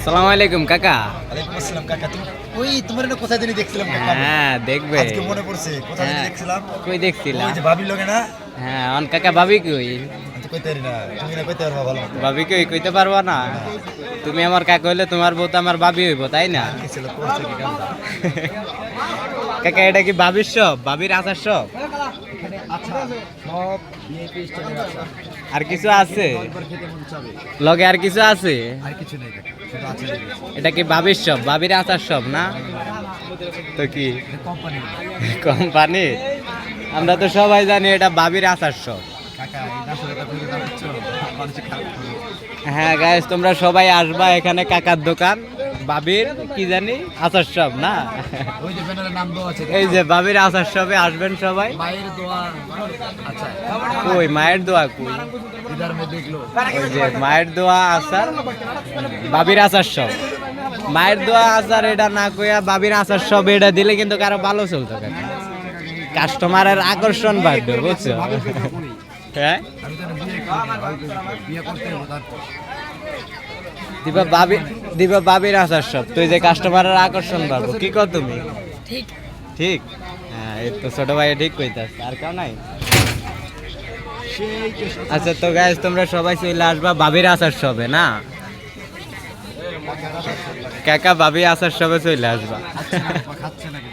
আসসালামু আলাইকুম কাকা। ওয়ালাইকুম আসসালাম কাকা। তুমি ওই তোমার না কোথায় জানি দেখছিলাম কাকা। হ্যাঁ দেখবে, আজকে মনে পড়ছে কোথায় জানি হ্যাঁ, দেখছিলাম। কই দেখছিলাম? ওই যে ভাবির লগে না? হ্যাঁ অন কাকা ভাবি কই? আমি তো কইতে পারি না। তুমি না কইতে পারবা ভালো মতো। ভাবি কই কইতে পারবা না? তুমি আমার কাকা হইলে তোমার বউ তো আমার ভাবি হইব তাই না? কি ছিল করছে কি কামটা? কাকা এটা কি ভাবির সব, ভাবির আচার সব? আচ্ছা সব ভিআইপি স্টাইলের আছে। আর কিছু আছে একবার খেতে মন চাবে। লগে? আর কিছু আছে? আর কিছু নেই কাকা। শুধু আছে এটা কি ভাবির সব, ভাবির আচার সব না? তো কি কোম্পানি। কোম্পানি? আমরা তো সবাই জানি এটা ভাবির আচার সব। কাকা এই নাশকতা করে দাও বুঝছো? মানুষ খারাপ করে। হ্যাঁ গাইস, তোমরা সবাই আসবা এখানে কাকার দোকান বাবির কি জানি আচার সব না? ওই যে ব্যানারের নাম দেওয়া আছে। এই যে বাবির আচার সবে আসবেন সবাই। মায়ের দোয়া। আচ্ছা। কই মায়ের দোয়া কই? ইধার মে দেখলো। ওই যে মায়ের দোয়া আচার, বাবির আচার সব। মায়ের দোয়া আচার এটা না কইয়া বাবির আচার সব এটা দিলে কিন্তু কারো ভালো চলতো কাকা, কাস্টমারের আকর্ষণ বাড়বে বুঝছো? হ্যাঁ আমি তো বিয়ে করতে হবো তারপর। দিবা বাবির আচার সব, তুই যে কাস্টমারের আকর্ষণ বাড়বো। কি কর তুমি? ঠিক ঠিক। হ্যাঁ এই তো ছোট ভাই ঠিক কইতাছ, আর কেউ নাই। আচ্ছা তো গাইস, তোমরা সবাই চলে আসবা বাবির আচার সবে না? কাকা ভাবি আচার সবে চলে আসবা। খাচ্ছে নাকি?